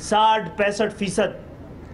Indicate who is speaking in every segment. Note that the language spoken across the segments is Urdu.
Speaker 1: 60-65%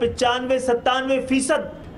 Speaker 1: 95-97%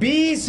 Speaker 1: 20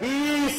Speaker 2: 20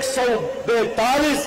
Speaker 2: 142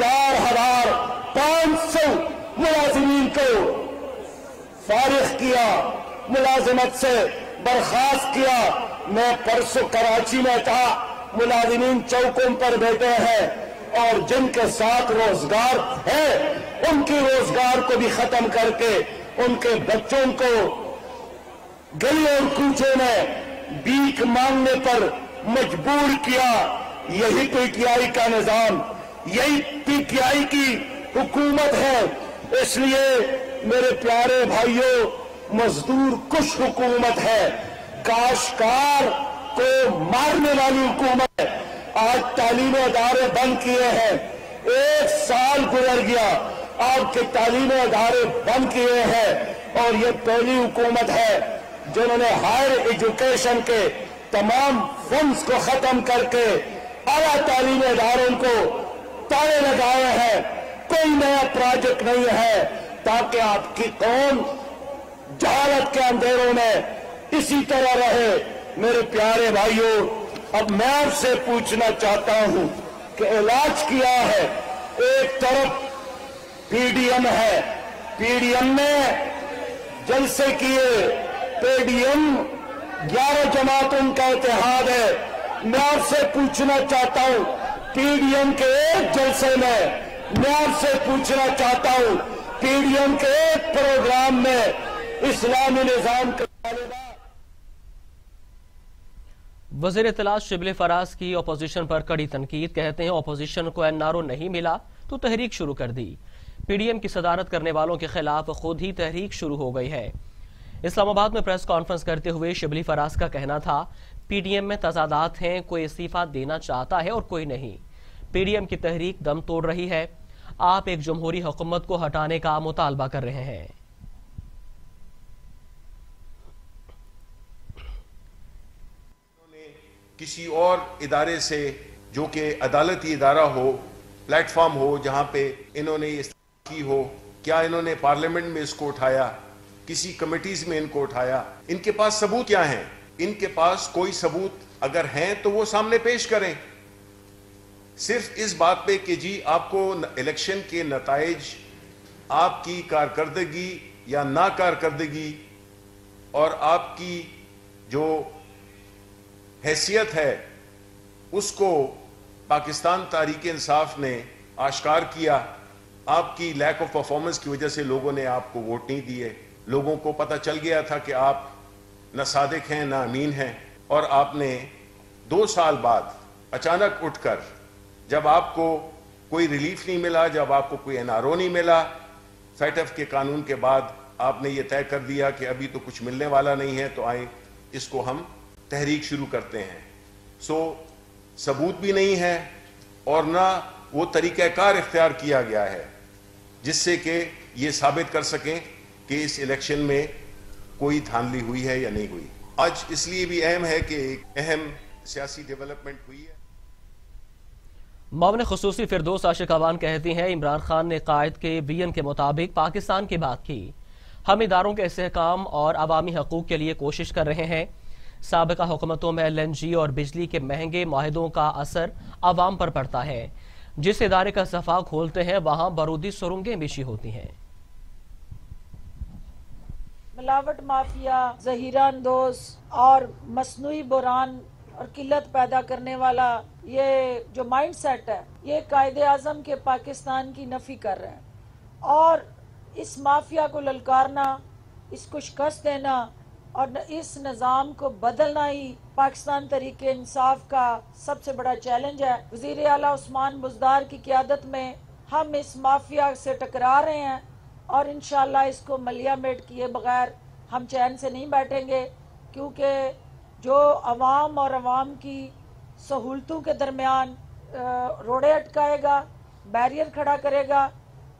Speaker 2: 4,500 ملازمین کو فارغ کیا، ملازمت سے برخاست کیا۔ میں پرسوں کراچی میں تھا، ملازمین چوکوں پر بیٹھے ہیں اور جن کے ساتھ روزگار ہے ان کی روزگار کو بھی ختم کر کے ان کے بچوں کو گلی اور کوچے میں بھیک مانگنے پر مجبور کیا۔ یہی پی ٹی آئی کا نظام، یہی پی ٹی آئی کی حکومت ہے۔ اس لیے میرے پیارے بھائیوں، مزدور کش حکومت ہے، کاشتکار کو مارنے والی حکومت ہے۔ آج تعلیمی ادارے بند کیے ہیں، 1 سال گزر گیا، آپ کے تعلیمی ادارے بند کیے ہیں، اور یہ پہلی حکومت ہے جنہوں نے ہائر ایجوکیشن کے تمام فنڈز کو ختم کر کے اعلیٰ تعلیمی اداروں کو تالے لگائے ہیں۔ کوئی نیا پروجیکٹ نہیں ہے تاکہ آپ کی قوم جہالت کے اندھیروں میں اسی طرح رہے۔ میرے پیارے بھائیوں، اب میں آپ سے پوچھنا چاہتا ہوں کہ علاج کیا ہے؟ ایک طرف پی ڈی ایم ہے، پی ڈی ایم نے جلسے کیے، پی ڈی ایم 11 جماعتوں کا اتحاد ہے۔ میں آپ سے پوچھنا چاہتا ہوں، پی ڈی ایم کے ایک جلسے میں، میں آپ سے پوچھنا چاہتا ہوں، پی ڈی ایم کے ایک پروگرام میں اسلامی نظام کا طالبان۔
Speaker 3: وزیر اطلاعات شبلی فراز کی اپوزیشن پر کڑی تنقید، کہتے ہیں اپوزیشن کو این آر او نہیں ملا تو تحریک شروع کر دی۔ پی ڈی ایم کی صدارت کرنے والوں کے خلاف خود ہی تحریک شروع ہو گئی ہے۔ اسلام آباد میں پریس کانفرنس کرتے ہوئے شبلی فراز کا کہنا تھا، پی ڈی ایم میں تضادات ہیں، کوئی استعفیٰ دینا چاہتا ہے اور کوئی نہیں۔ پی ڈی ایم کی تحریک دم توڑ رہی ہے، آپ ایک جمہوری حکومت کو ہٹانے کا مطالبہ کر رہے ہیں۔
Speaker 4: کسی اور ادارے سے جو کہ عدالتی ادارہ ہو، پلیٹ فارم ہو، جہاں پہ انہوں نے یہ کی ہو، کیا انہوں نے پارلیمنٹ میں اس کو اٹھایا، کسی کمیٹیز میں ان کو اٹھایا؟ ان کے پاس ثبوت کیا ہیں؟ ان کے پاس کوئی ثبوت اگر ہیں تو وہ سامنے پیش کریں۔ صرف اس بات پہ کہ جی آپ کو الیکشن کے نتائج، آپ کی کارکردگی یا ناکارکردگی اور آپ کی جو حیثیت ہے اس کو پاکستان تحریک انصاف نے آشکار کیا۔ آپ کی لیک آف پرفارمنس کی وجہ سے لوگوں نے آپ کو ووٹ نہیں دیے۔ لوگوں کو پتہ چل گیا تھا کہ آپ نہ صادق ہیں نہ امین ہیں، اور آپ نے 2 سال بعد اچانک اٹھ کر، جب آپ کو کوئی ریلیف نہیں ملا، جب آپ کو کوئی این آر او نہیں ملا، فیٹ ایف کے قانون کے بعد آپ نے یہ طے کر دیا کہ ابھی تو کچھ ملنے والا نہیں ہے، تو آئیں اس کو ہم تحریک شروع کرتے ہیں۔ ثبوت بھی نہیں ہے اور نہ وہ طریقہ کار اختیار کیا گیا ہے جس سے کہ یہ ثابت کر سکیں کہ اس الیکشن میں کوئی دھاندلی ہوئی ہے یا نہیں ہوئی۔ آج اس لیے بھی اہم ہے کہ ایک اہم سیاسی ڈیولپمنٹ ہوئی ہے۔
Speaker 3: معاون خصوصی فردوس عاشق اوان کہتی ہیں، عمران خان نے قائد کے ویژن کے مطابق پاکستان کی بات کی، ہم اداروں کے استحکام اور عوامی حقوق کے لیے کوشش کر رہے ہیں۔ سابقہ حکومتوں میں ایل این جی اور بجلی کے مہنگے معاہدوں کا اثر عوام پر پڑتا ہے، جس ادارے کا صفحہ کھولتے ہیں وہاں بارودی سرنگیں بچھی ہوتی ہیں۔
Speaker 5: ملاوٹ مافیا، ذخیرہ اندوز اور مصنوعی بحران اور قلت پیدا کرنے والا یہ جو مائنڈ سیٹ ہے، یہ قائد اعظم کے پاکستان کی نفی کر رہے ہیں، اور اس مافیا کو للکارنا، اس کو شکست دینا اور اس نظام کو بدلنا ہی پاکستان تحریک انصاف کا سب سے بڑا چیلنج ہے۔ وزیر اعلیٰ عثمان بزدار کی قیادت میں ہم اس مافیا سے ٹکرا رہے ہیں، اور انشاءاللہ اس کو ملیا میٹ کیے بغیر ہم چین سے نہیں بیٹھیں گے، کیونکہ جو عوام اور عوام کی سہولتوں کے درمیان روڑے اٹکائے گا، بیریئر کھڑا کرے گا،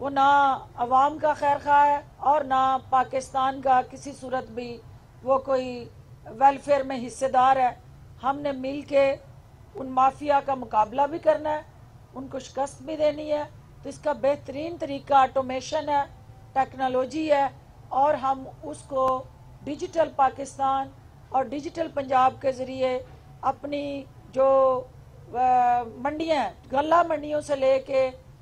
Speaker 5: وہ نہ عوام کا خیر خواہ ہے اور نہ پاکستان کا کسی صورت بھی وہ کوئی ویلفیئر میں حصے دار ہے۔ ہم نے مل کے ان مافیا کا مقابلہ بھی کرنا ہے، ان کو شکست بھی دینی ہے، تو اس کا بہترین طریقہ آٹومیشن ہے، ٹیکنالوجی ہے، اور ہم اس کو ڈیجیٹل پاکستان اور ڈیجیٹل پنجاب کے ذریعے اپنی جو منڈیاں ہیں، غلہ منڈیوں سے لے کے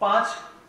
Speaker 6: 5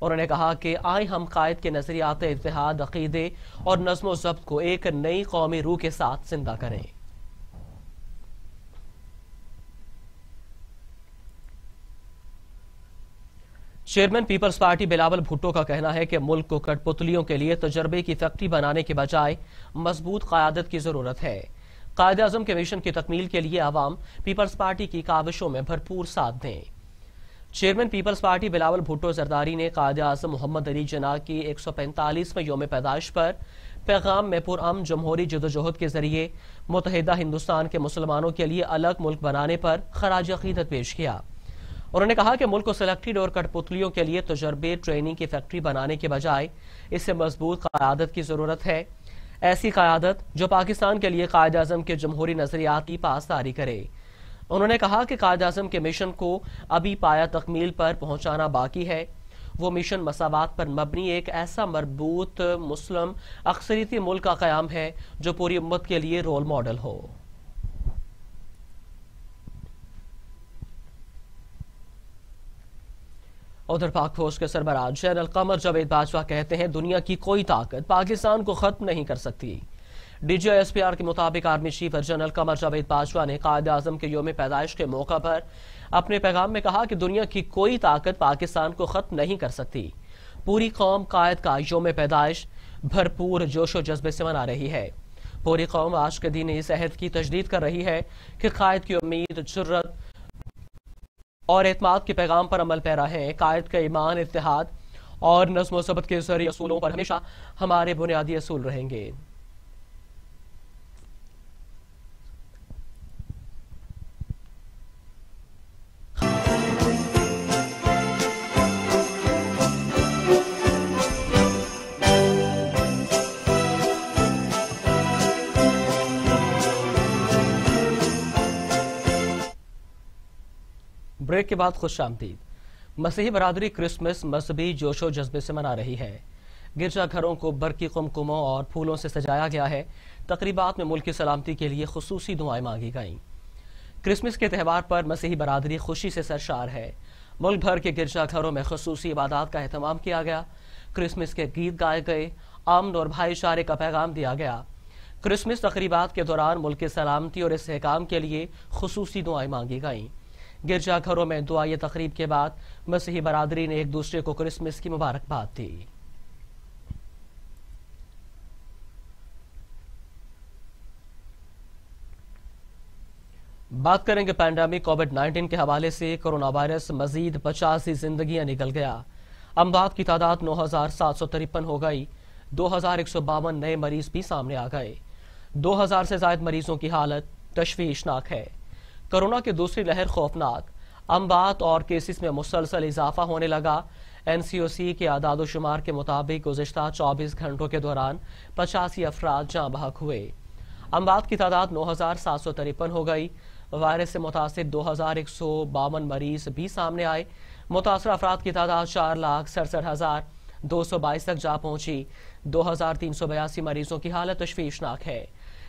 Speaker 3: انہوں نے کہا کہ آئے ہم قائد کے نظریات اتحاد، عقیدے اور نظم و ضبط کو ایک نئی قومی روح کے ساتھ زندہ کریں۔ Chairman peoples party Bilawal Bhutto کا کہنا ہے کہ ملک کو کٹ پتلیوں کے لیے تجربے کی فیکٹری بنانے کے بجائے مضبوط قیادت کی ضرورت ہے۔ قائد اعظم کے مشن کی تکمیل کے لیے عوام پیپلز پارٹی کی کاوشوں میں بھرپور ساتھ دیں۔ Chairman peoples party Bilawal Bhutto Zardari نے قائد اعظم محمد علی جناح کی 145ویں یوم پیدائش پر پیغام میں پرامن جمہوری جدوجہد کے ذریعے متحدہ ہندوستان کے مسلمانوں کے لیے الگ ملک بنانے پر خراج عقیدت پیش کیا۔ انہوں نے کہا کہ ملک کو سلیکٹڈ اور کٹ پتلیوں کے لیے تجربے ٹریننگ کی فیکٹری بنانے کے بجائے اسے مضبوط قیادت کی ضرورت ہے، ایسی قیادت جو پاکستان کے لیے قائد اعظم کے جمہوری نظریات کی پاسداری کرے۔ انہوں نے کہا کہ قائد اعظم کے مشن کو ابھی پایا تکمیل پر پہنچانا باقی ہے۔ وہ مشن مساوات پر مبنی ایک ایسا مربوط مسلم اکثریتی ملک کا قیام ہے جو پوری امت کے لیے رول ماڈل ہو۔ ادھر پاک فوج کے سربراہ جنرل قمر جاوید باجوہ کہتے ہیں دنیا کی کوئی طاقت پاکستان کو ختم نہیں کر سکتی۔ D G S P R کے مطابق army chief general Qamar Javed Bajwa نے قائد اعظم کے یوم پیدائش کے موقع پر اپنے پیغام میں کہا کہ دنیا کی کوئی طاقت پاکستان کو ختم نہیں کر سکتی۔ پوری قوم قائد کا یوم پیدائش بھرپور جوش و جذبے سے منا رہی ہے۔ پوری قوم آج کے دن اس عہد کی تجدید کر رہی ہے کہ قائد کی امید، جرت اور اعتماد کے پیغام پر عمل پیرا ہے۔ قائد کا ایمان، اتحاد اور نظم و ضبط کے ذریعے اصولوں پر ہمیشہ ہمارے بنیادی اصول رہیں گے۔ بریک کے بعد خوش آمدید۔ مسیحی برادری کرسمس مذہبی جوش و جذبے سے منا رہی ہے۔ گرجا گھروں کو برقی قمقموں اور پھولوں سے سجایا گیا ہے۔ تقریبات میں ملک کی سلامتی کے لیے خصوصی دعائیں مانگی گئیں۔ کرسمس کے تہوار پر مسیحی برادری خوشی سے سرشار ہے۔ ملک بھر کے گرجا گھروں میں خصوصی عبادات کا اہتمام کیا گیا۔ کرسمس کے گیت گائے گئے، امن اور بھائی چارے کا پیغام دیا گیا۔ کرسمس تقریبات کے دوران ملک کی سلامتی اور استحکام کے لیے خصوصی دعائیں مانگی گئیں۔ گرجا گھروں میں دعائیں تقریب کے بعد مسیحی برادری نے ایک دوسرے کو کرسمس کی مبارکباد دی۔ بات کریں گے پینڈیمک کووڈ-19 کے حوالے سے۔ کرونا وائرس مزید 85 زندگیاں نکل گیا۔ اموات کی تعداد 9753 ہو گئی۔ 2152 نئے مریض بھی سامنے آ گئے۔ 2000 سے زائد مریضوں کی حالت تشویشناک ہے۔ کرونا کی دوسری لہر خوفناک، اموات اور کیسز میں مسلسل اضافہ ہونے لگا۔ این سی او سی کے اعداد و شمار کے مطابق گزشتہ 24 گھنٹوں کے دوران 85 افراد جاں بحق ہوئے۔ اموات کی تعداد 9753 ہو گئی۔ وائرس سے متاثر 2152 مریض بھی سامنے آئے۔ متاثرہ افراد کی تعداد 4,67,222 تک جا پہنچی۔ 2382 مریضوں کی حالت تشویشناک ہے۔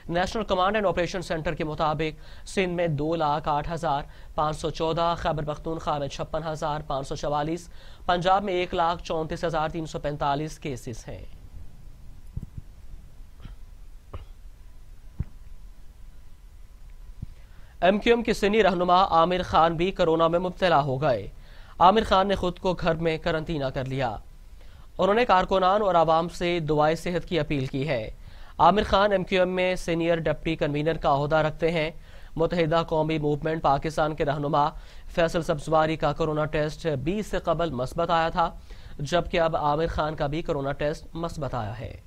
Speaker 3: National command and operation centre کے مطابق سندھ میں 2,08,514، خیبر پختونخوا میں 56,544، پنجاب میں 1,34,345 کیسز ہیں۔ ایم کیو ایم کے سینئر رہنما عامر خان بھی کرونا میں مبتلا ہو گئے۔ عامر خان نے خود کو گھر میں قرنطینہ کر لیا۔ انہوں نے کارکنان اور عوام سے دعائے صحت کی اپیل کی ہے۔ Aamir Khan M Q M میں سینئر ڈپٹی کنوینر کا عہدہ رکھتے ہیں۔ متحدہ قومی موومنٹ پاکستان کے رہنما فیصل سبزواری کا کرونا ٹیسٹ 20 سے قبل مثبت آیا تھا، جبکہ اب عامر خان کا بھی کرونا ٹیسٹ مثبت آیا ہے۔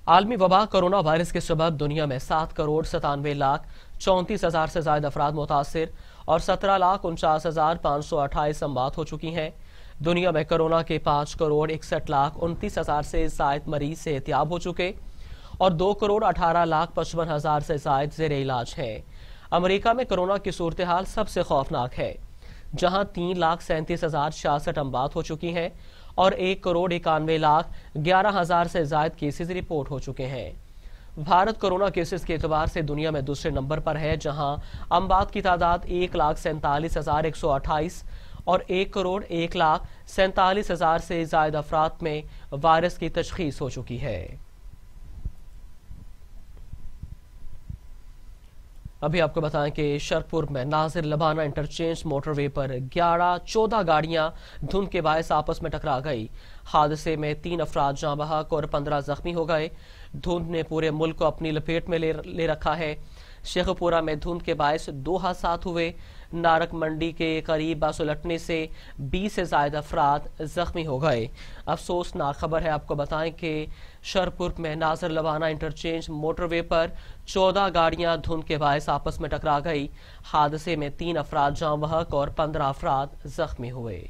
Speaker 3: عالمی وبا کرونا وائرس کے سبب دنیا میں 7,97,34,000 سے زائد افراد متاثر اور 17,49,528 اموات ہو چکی ہیں۔ دنیا میں کرونا کے 5,61,29,000 سے زائد مریض صحتیاب ہو چکے اور 2,18,55,000 سے زائد زیر علاج ہیں۔ امریکہ میں کرونا کی صورتحال سب سے خوفناک ہے، جہاں 3,37,066 اموات ہو چکی ہیں اور 1,91,11,000 سے زائد کیسز رپورٹ ہو چکے ہیں۔ بھارت کورونا کیسز کے اعتبار سے دنیا میں دوسرے نمبر پر ہے، جہاں اموات کی تعداد 1,47,128 اور 1,01,47,000 سے زائد افراد میں وائرس کی تشخیص ہو چکی ہے۔ ابھی آپ کو بتائیں کہ شرپور میں ناظر لبانہ انٹرچینج موٹر وے پر 14 گاڑیاں دھند کے باعث آپس میں ٹکرا گئی۔ حادثے میں 3 افراد جاں بحق اور 15 زخمی ہو گئے۔ دھند نے پورے ملک کو اپنی لپیٹ میں لے رکھا ہے۔ شیخ پورہ میں دھند کے باعث 2 حادثات ہوئے۔ نارک منڈی کے قریب بس الٹنے سے 20 سے زائد افراد زخمی ہو گئے۔ افسوسناک خبر ہے، آپ کو بتائیں کہ شرپور میں ناظر لبانہ انٹرچینج موٹر وے پر 14 گاڑیاں دھند کے باعث آپس میں ٹکرا گئی۔ حادثے میں 3 افراد جاں بحق اور 15 افراد زخمی ہوئے۔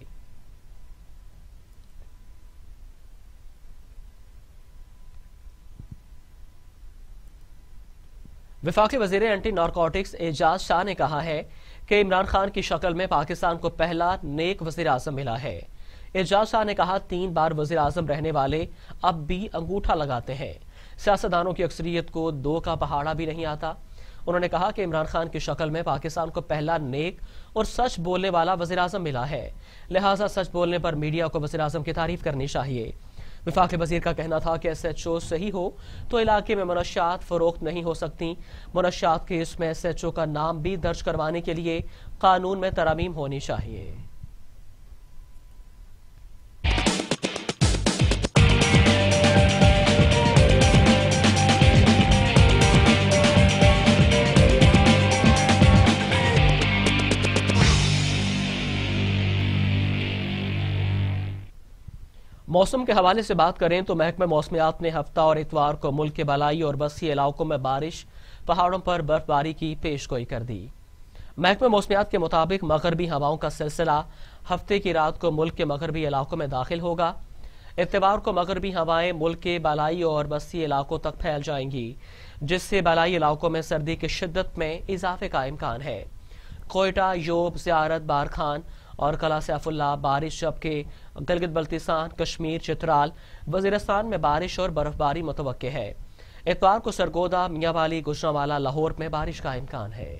Speaker 3: وفاقی وزیر اینٹی نارکوٹکس اعجاز شاہ نے کہا ہے کہ عمران خان کی شکل میں پاکستان کو پہلا نیک وزیر اعظم ملا ہے۔ اعجاز شاہ نے کہا 3 بار وزیر اعظم رہنے والے اب بھی انگوٹھا لگاتے ہیں۔ سیاستدانوں کی اکثریت کو 2 کا پہاڑا بھی نہیں آتا۔ انہوں نے کہا کہ عمران خان کی شکل میں پاکستان کو پہلا نیک اور سچ بولنے والا وزیر اعظم ملا ہے، لہٰذا سچ بولنے پر میڈیا کو وزیر اعظم کی تعریف کرنی چاہیے۔ وفاقی وزیر کا کہنا تھا کہ SHO صحیح ہو تو علاقے میں منشیات فروخت نہیں ہو سکتی۔ منشیات کیس میں SHO کا نام بھی درج کروانے کے لیے قانون میں ترامیم ہونی چاہیے۔ موسم کے حوالے سے بات کریں تو محکمہ موسمیات نے ہفتہ اور اتوار کو ملک کے بالائی اور وسطی علاقوں میں بارش، پہاڑوں پر برف باری کی پیشگوئی کر دی۔ محکمہ موسمیات کے مطابق مغربی ہواؤں کا سلسلہ ہفتے کی رات کو ملک کے مغربی علاقوں میں داخل ہوگا۔ اتوار کو مغربی ہوائیں ملک کے بالائی اور وسطی علاقوں تک پھیل جائیں گی، جس سے بالائی علاقوں میں سردی کی شدت میں اضافے کا امکان ہے۔ کوئٹہ، یوب، زیارت، بارکھان اور قلعہ سیف اللہ بارش، جبکہ گلگت بلتستان، کشمیر، چترال، وزیرستان میں بارش اور برف باری متوقع ہے۔ اتوار کو سرگودا، میاں والی، گوجرانوالہ، لاہور میں بارش کا امکان ہے۔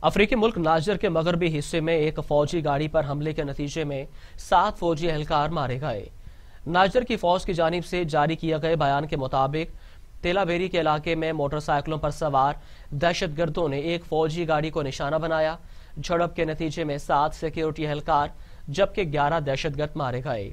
Speaker 3: افریقی ملک نائجر کے مغربی حصے میں ایک فوجی گاڑی پر حملے کے نتیجے میں 7 فوجی اہلکار مارے گئے۔ نائجر کی فوج کی جانب سے جاری کیے گئے بیان کے مطابق تیلاویری کے علاقے میں موٹر سائیکلوں پر سوار دہشت گردوں نے ایک فوجی گاڑی کو نشانہ بنایا۔ جھڑپ کے نتیجے میں 7 سیکیورٹی اہلکار جبکہ 11 دہشت گرد مارے گئے۔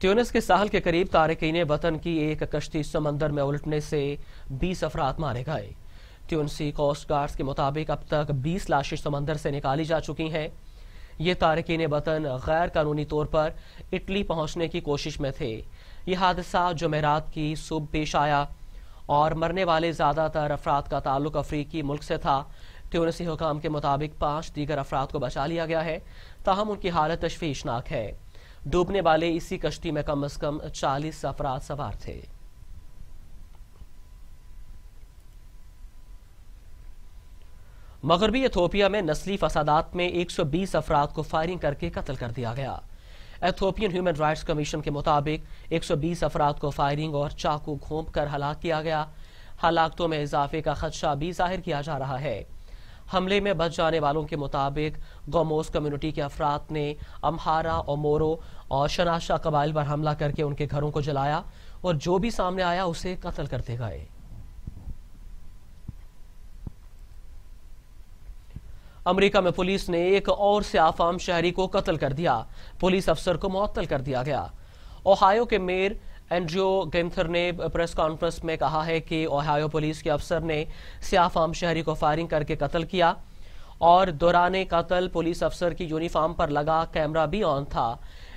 Speaker 3: تیونس کے ساحل کے قریب تارکین وطن کی ایک کشتی سمندر میں الٹنے سے 20 افراد مارے گئے۔ تیونسی کوسٹ گارڈز کے مطابق اب تک 20 لاشیں سمندر سے نکالی جا چکی ہیں۔ یہ تارکین وطن غیر قانونی طور پر اٹلی پہنچنے کی کوشش میں تھے۔ یہ حادثہ جمعرات کی صبح پیش آیا اور مرنے والے زیادہ تر افراد کا تعلق افریقی ملک سے تھا۔ تیونسی حکام کے مطابق 5 دیگر افراد کو بچا لیا گیا ہے، تاہم ان کی حالت تشویشناک ہے۔ ڈوبنے والے اسی کشتی میں کم از کم 40 افراد سوار تھے۔ مغربی ایتھوپیا میں نسلی فسادات میں 120 افراد کو فائرنگ کر کے قتل کر دیا گیا۔ ایتھوپین ہیومن رائٹس کمیشن کے مطابق 120 افراد کو فائرنگ اور چاقو گھونپ کر ہلاک کیا گیا۔ ہلاکتوں میں اضافے کا خدشہ بھی ظاہر کیا جا رہا ہے۔ حملے میں بچ جانے والوں کے مطابق گوموس کمیونٹی کے افراد نے امہارا، اومورو اور شناشا قبائل پر حملہ کر کے ان کے گھروں کو جلایا اور جو بھی سامنے آیا اسے قتل کرتے گئے۔ امریکہ میں پولیس نے ایک اور سیاہ فام شہری کو قتل کر دیا۔ پولیس افسر کو معطل کر دیا گیا۔ اوہایو کے میئر اینڈریو گیمتھر نے پریس کانفرنس میں کہا ہے کہ اوہایو پولیس کے افسر نے سیاہ فام شہری کو فائرنگ کر کے قتل کیا اور دوران قتل پولیس افسر کی یونیفارم پر لگا کیمرہ بھی آن تھا۔